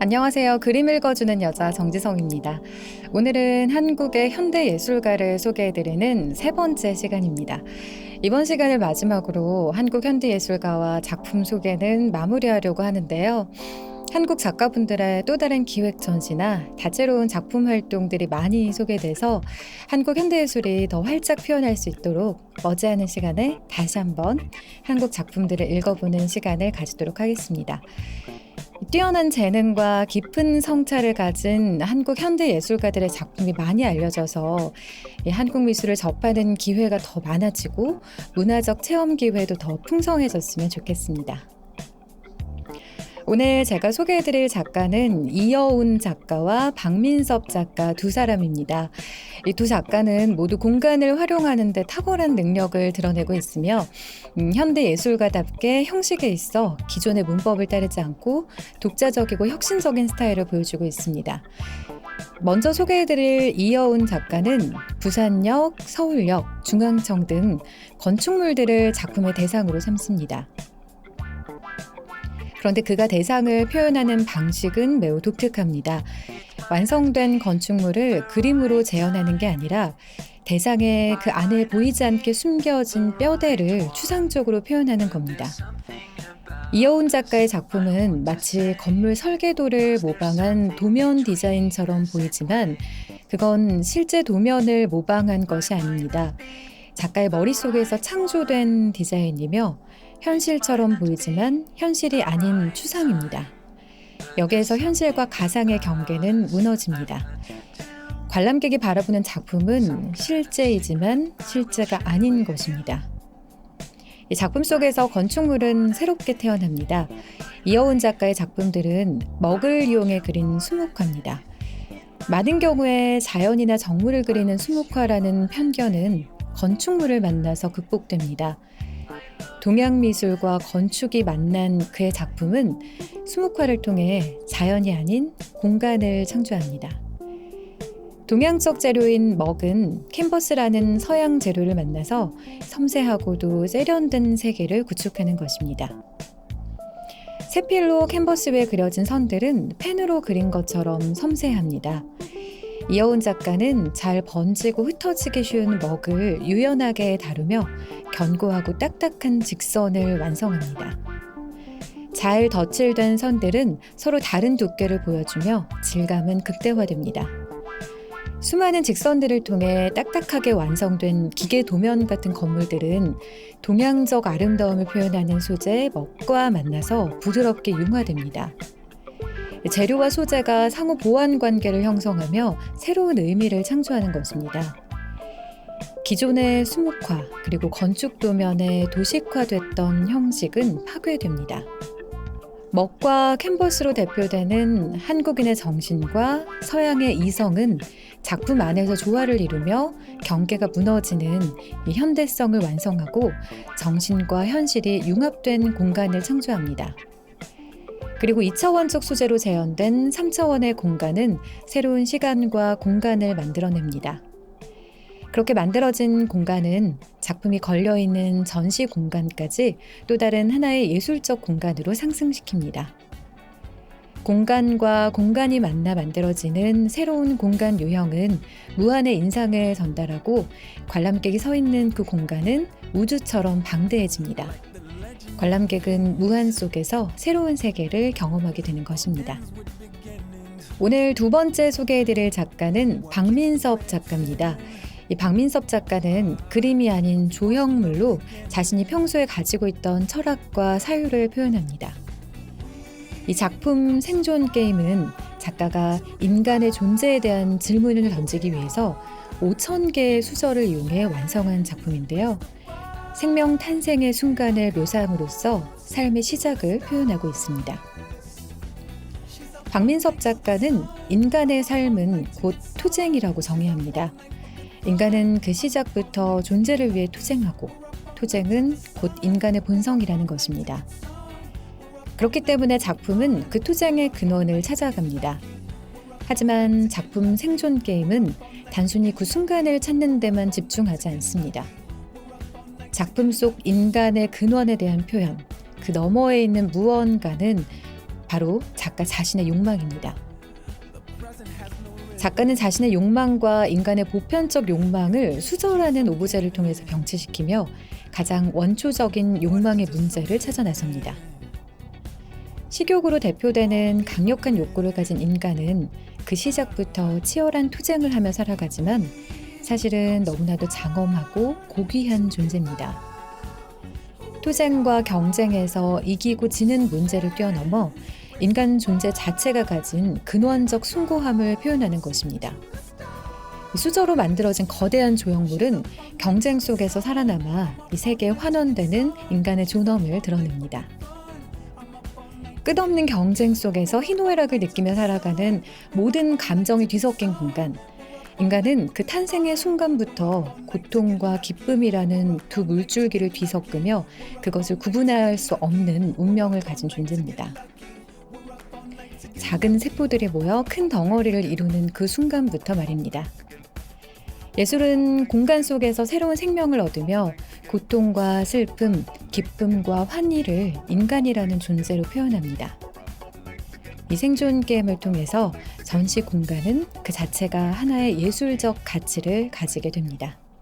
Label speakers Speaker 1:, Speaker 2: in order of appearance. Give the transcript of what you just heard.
Speaker 1: 안녕하세요. 그림 읽어주는 여자 정지성입니다. 오늘은 한국의 현대 예술가를 소개해드리는 세 번째 시간입니다. 이번 시간을 마지막으로 한국 현대 예술가와 작품 소개는 마무리하려고 하는데요. 한국 작가분들의 또 다른 기획 전시나 다채로운 작품 활동들이 많이 소개돼서 한국 현대예술이 더 활짝 피어날 수 있도록 머지않은 시간에 다시 한번 한국 작품들을 읽어보는 시간을 가지도록 하겠습니다. 뛰어난 재능과 깊은 성찰을 가진 한국 현대 예술가들의 작품이 많이 알려져서 한국 미술을 접하는 기회가 더 많아지고 문화적 체험 기회도 더 풍성해졌으면 좋겠습니다. 오늘 제가 소개해드릴 작가는 이여운 작가와 박민섭 작가 두 사람입니다. 이 두 작가는 모두 공간을 활용하는 데 탁월한 능력을 드러내고 있으며 현대 예술가답게 형식에 있어 기존의 문법을 따르지 않고 독자적이고 혁신적인 스타일을 보여주고 있습니다. 먼저 소개해드릴 이여운 작가는 부산역, 서울역, 중앙청 등 건축물들을 작품의 대상으로 삼습니다. 그런데 그가 대상을 표현하는 방식은 매우 독특합니다. 완성된 건축물을 그림으로 재현하는 게 아니라 대상의 그 안에 보이지 않게 숨겨진 뼈대를 추상적으로 표현하는 겁니다. 이여운 작가의 작품은 마치 건물 설계도를 모방한 도면 디자인처럼 보이지만 그건 실제 도면을 모방한 것이 아닙니다. 작가의 머릿속에서 창조된 디자인이며 현실처럼 보이지만 현실이 아닌 추상입니다. 여기에서 현실과 가상의 경계는 무너집니다. 관람객이 바라보는 작품은 실제이지만 실제가 아닌 것입니다. 이 작품 속에서 건축물은 새롭게 태어납니다. 이여운 작가의 작품들은 먹을 이용해 그린 수묵화입니다. 많은 경우에 자연이나 정물을 그리는 수묵화라는 편견은 건축물을 만나서 극복됩니다. 동양 미술과 건축이 만난 그의 작품은 수묵화를 통해 자연이 아닌 공간을 창조합니다. 동양적 재료인 먹은 캔버스라는 서양 재료를 만나서 섬세하고도 세련된 세계를 구축하는 것입니다. 세필로 캔버스 위에 그려진 선들은 펜으로 그린 것처럼 섬세합니다. 이여운 작가는 잘 번지고 흩어지기 쉬운 먹을 유연하게 다루며 견고하고 딱딱한 직선을 완성합니다. 잘 덧칠된 선들은 서로 다른 두께를 보여주며 질감은 극대화됩니다. 수많은 직선들을 통해 딱딱하게 완성된 기계 도면 같은 건물들은 동양적 아름다움을 표현하는 소재 먹과 만나서 부드럽게 융화됩니다. 재료와 소재가 상호 보완 관계를 형성하며 새로운 의미를 창조하는 것입니다. 기존의 수묵화 그리고 건축 도면에 도식화됐던 형식은 파괴됩니다. 먹과 캔버스로 대표되는 한국인의 정신과 서양의 이성은 작품 안에서 조화를 이루며 경계가 무너지는 이 현대성을 완성하고 정신과 현실이 융합된 공간을 창조합니다. 그리고 2차원적 소재로 재현된 3차원의 공간은 새로운 시간과 공간을 만들어냅니다. 그렇게 만들어진 공간은 작품이 걸려있는 전시 공간까지 또 다른 하나의 예술적 공간으로 상승시킵니다. 공간과 공간이 만나 만들어지는 새로운 공간 유형은 무한의 인상을 전달하고 관람객이 서 있는 그 공간은 우주처럼 방대해집니다. 관람객은 무한 속에서 새로운 세계를 경험하게 되는 것입니다. 오늘 두 번째 소개해드릴 작가는 박민섭 작가입니다. 이 박민섭 작가는 그림이 아닌 조형물로 자신이 평소에 가지고 있던 철학과 사유를 표현합니다. 이 작품 생존 게임은 작가가 인간의 존재에 대한 질문을 던지기 위해서 5,000개의 수저를 이용해 완성한 작품인데요. 생명 탄생의 순간을 묘사함으로써 삶의 시작을 표현하고 있습니다. 박민섭 작가는 인간의 삶은 곧 투쟁이라고 정의합니다. 인간은 그 시작부터 존재를 위해 투쟁하고 투쟁은 곧 인간의 본성이라는 것입니다. 그렇기 때문에 작품은 그 투쟁의 근원을 찾아갑니다. 하지만 작품 생존 게임은 단순히 그 순간을 찾는 데만 집중하지 않습니다. 작품 속 인간의 근원에 대한 표현, 그 너머에 있는 무언가는 바로 작가 자신의 욕망입니다. 작가는 자신의 욕망과 인간의 보편적 욕망을 수저라는 오브제를 통해서 병치시키며 가장 원초적인 욕망의 문제를 찾아 나섭니다. 식욕으로 대표되는 강력한 욕구를 가진 인간은 그 시작부터 치열한 투쟁을 하며 살아가지만 사실은 너무나도 장엄하고 고귀한 존재입니다. 투쟁과 경쟁에서 이기고 지는 문제를 뛰어넘어 인간 존재 자체가 가진 근원적 숭고함을 표현하는 것입니다. 수저로 만들어진 거대한 조형물은 경쟁 속에서 살아남아 이 세계에 환원되는 인간의 존엄을 드러냅니다. 끝없는 경쟁 속에서 희노애락을 느끼며 살아가는 모든 감정이 뒤섞인 공간. 인간은 그 탄생의 순간부터 고통과 기쁨이라는 두 물줄기를 뒤섞으며 그것을 구분할 수 없는 운명을 가진 존재입니다. 작은 세포들이 모여 큰 덩어리를 이루는 그 순간부터 말입니다. 예술은 공간 속에서 새로운 생명을 얻으며 고통과 슬픔, 기쁨과 환희를 인간이라는 존재로 표현합니다. 이 생존 게임을 통해서 전시 공간은 그 자체가 하나의 예술적 가치를 가지게 됩니다.